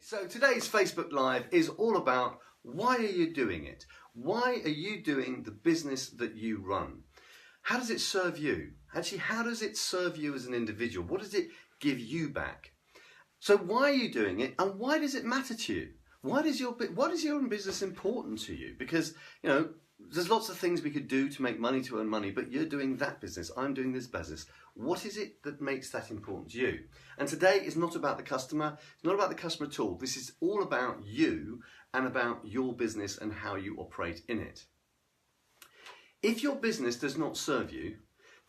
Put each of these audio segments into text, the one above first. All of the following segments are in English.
So today's Facebook Live is all about why are you doing it? Why are you doing the business that you run? How does it serve you? Actually, how does it serve you as an individual? What does it give you back? So why are you doing it, and why does it matter to you? What is your own business important to you? Because, you know, there's lots of things we could do to make money, to earn money, but you're doing that business, I'm doing this business. What is it that makes that important to you? And today is not about the customer, it's not about the customer at all. This is all about you and about your business and how you operate in it. If your business does not serve you,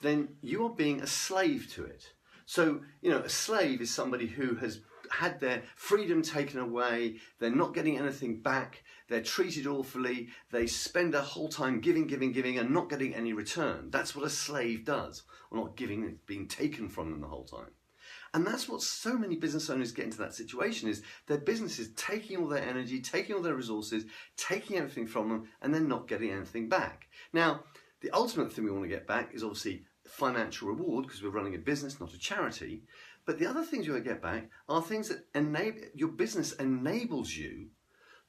then you are being a slave to it. So, you know, a slave is somebody who has had their freedom taken away, they're not getting anything back, they're treated awfully, they spend their whole time giving and not getting any return. That's what a slave does, or not giving, it's being taken from them the whole time. And that's what so many business owners get into that situation, is their business is taking all their energy, taking all their resources, taking everything from them, and then not getting anything back. Now, the ultimate thing we want to get back is obviously financial reward, because we're running a business, not a charity. But the other things you will get back are things that enable your business, enables you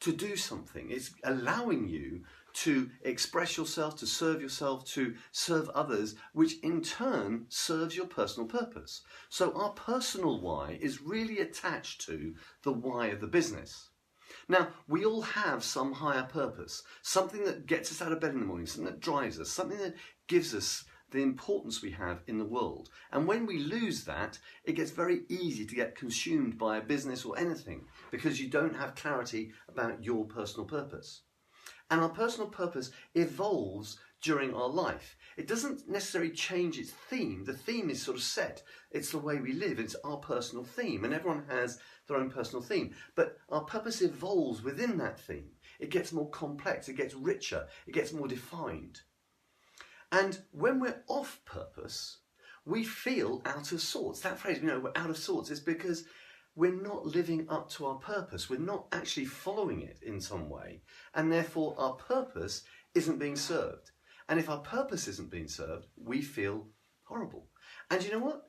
to do something. It's allowing you to express yourself, to serve others, which in turn serves your personal purpose. So our personal why is really attached to the why of the business. Now, we all have some higher purpose, something that gets us out of bed in the morning, something that drives us, something that gives us the importance we have in the world. And when we lose that, it gets very easy to get consumed by a business or anything, because you don't have clarity about your personal purpose. And our personal purpose evolves during our life. It doesn't necessarily change its theme. The theme is sort of set. It's the way we live. It's our personal theme, and everyone has their own personal theme. But our purpose evolves within that theme. It gets more complex, it gets richer, it gets more defined. And when we're off purpose, we feel out of sorts. That phrase, you know, we're out of sorts, is because we're not living up to our purpose. We're not actually following it in some way. And therefore, our purpose isn't being served. And if our purpose isn't being served, we feel horrible. And you know what?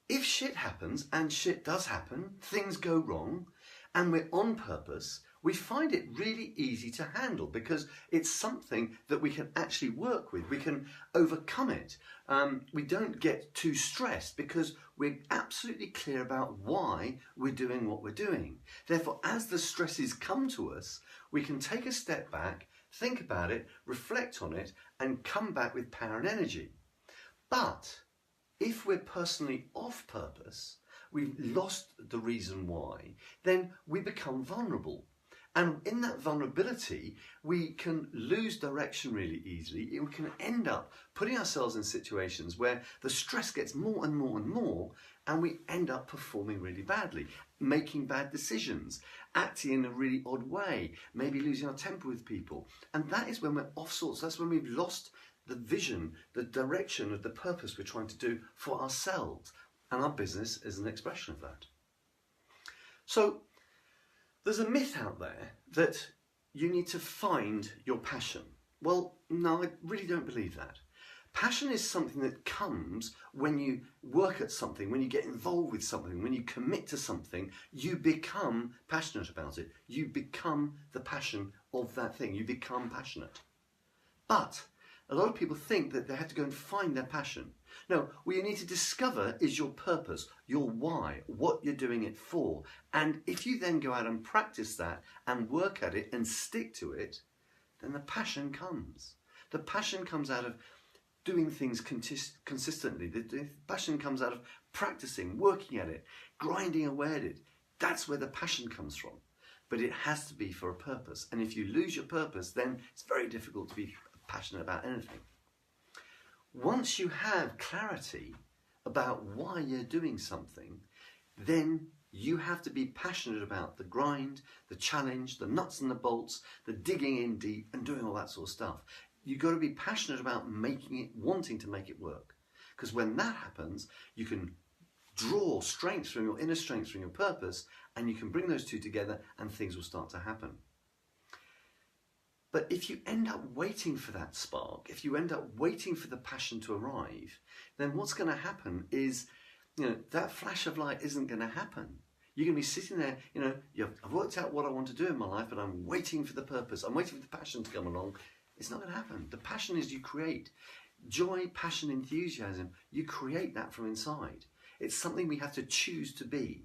If shit happens, and shit does happen, things go wrong, and we're on purpose, we find it really easy to handle, because it's something that we can actually work with. We can overcome it. We don't get too stressed because we're absolutely clear about why we're doing what we're doing. Therefore, as the stresses come to us, we can take a step back, think about it, reflect on it, and come back with power and energy. But if we're personally off purpose, we've lost the reason why, then we become vulnerable. And in that vulnerability, we can lose direction really easily. We can end up putting ourselves in situations where the stress gets more and more and more, and we end up performing really badly, making bad decisions, acting in a really odd way, maybe losing our temper with people. And that is when we're off sorts. That's when we've lost the vision, the direction of the purpose we're trying to do for ourselves. And our business is an expression of that. So there's a myth out there that you need to find your passion. Well, no, I really don't believe that. Passion is something that comes when you work at something, when you get involved with something, when you commit to something, you become passionate about it. You become the passion of that thing. You become passionate. But a lot of people think that they have to go and find their passion. No, what you need to discover is your purpose, your why, what you're doing it for. And if you then go out and practice that and work at it and stick to it, then the passion comes. The passion comes out of doing things consistently. The passion comes out of practicing, working at it, grinding away at it. That's where the passion comes from. But it has to be for a purpose. And if you lose your purpose, then it's very difficult to be passionate about anything. Once you have clarity about why you're doing something, then you have to be passionate about the grind, the challenge, the nuts and the bolts, the digging in deep and doing all that sort of stuff. You've got to be passionate about making it, wanting to make it work. Because when that happens, you can draw strength from your inner strength, from your purpose, and you can bring those two together and things will start to happen. But if you end up waiting for that spark, if you end up waiting for the passion to arrive, then what's going to happen is, that flash of light isn't going to happen. You're going to be sitting there, I've worked out what I want to do in my life, but I'm waiting for the purpose. I'm waiting for the passion to come along. It's not going to happen. The passion is you create. Joy, passion, enthusiasm, you create that from inside. It's something we have to choose to be.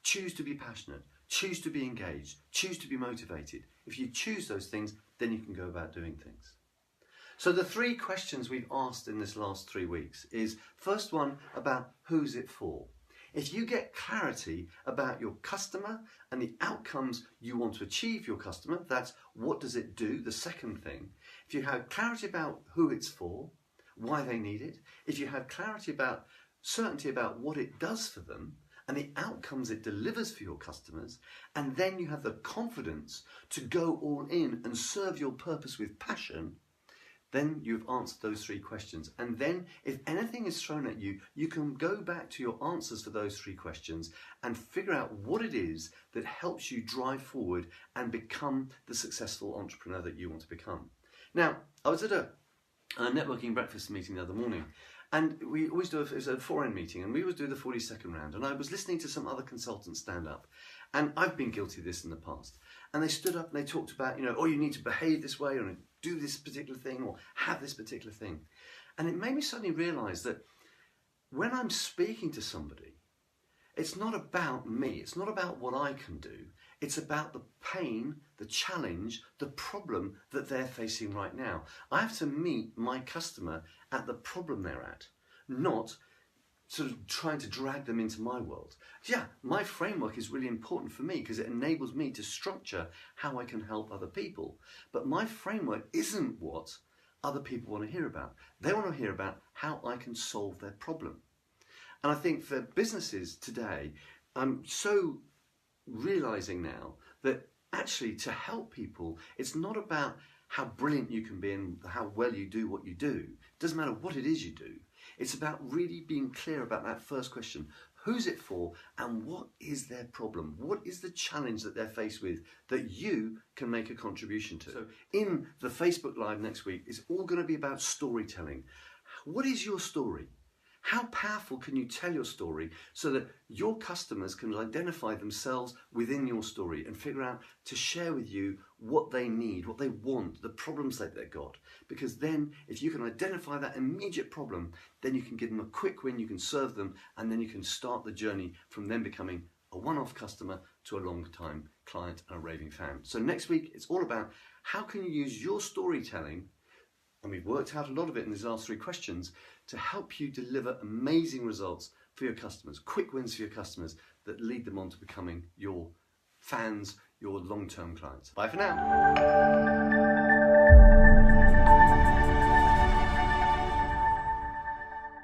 Choose to be passionate. Choose to be engaged. Choose to be motivated. If you choose those things, then you can go about doing things. So the 3 questions we've asked in this last 3 weeks is, first one about who's it for? If you get clarity about your customer and the outcomes you want to achieve your customer, that's what does it do, the second thing. If you have clarity about who it's for, why they need it, if you have clarity about certainty about what it does for them and the outcomes it delivers for your customers, and then you have the confidence to go all in and serve your purpose with passion, then you've answered those 3 questions. And then if anything is thrown at you, you can go back to your answers for those 3 questions and figure out what it is that helps you drive forward and become the successful entrepreneur that you want to become. Now, I was at a networking breakfast meeting the other morning, and we always do it was a 4-end meeting, and we always do the 42nd round, and I was listening to some other consultants stand up, and I've been guilty of this in the past, and they stood up and they talked about, you need to behave this way, or do this particular thing, or have this particular thing. And it made me suddenly realise that when I'm speaking to somebody, it's not about me, it's not about what I can do, it's about the pain, the challenge, the problem that they're facing right now. I have to meet my customer at the problem they're at, not sort of trying to drag them into my world. Yeah, my framework is really important for me because it enables me to structure how I can help other people. But my framework isn't what other people want to hear about. They want to hear about how I can solve their problem. And I think for businesses today, I'm so realizing now that actually to help people, it's not about how brilliant you can be and how well you do what you do. It doesn't matter what it is you do. It's about really being clear about that first question. Who's it for and what is their problem? What is the challenge that they're faced with that you can make a contribution to? So in the Facebook Live next week, it's all going to be about storytelling. What is your story? How powerful can you tell your story so that your customers can identify themselves within your story and figure out to share with you what they need, what they want, the problems that they've got? Because then if you can identify that immediate problem, then you can give them a quick win, you can serve them, and then you can start the journey from them becoming a one-off customer to a long-time client and a raving fan. So next week, it's all about how can you use your storytelling, and we've worked out a lot of it in these last 3 questions, to help you deliver amazing results for your customers, quick wins for your customers that lead them on to becoming your fans, your long-term clients. Bye for now.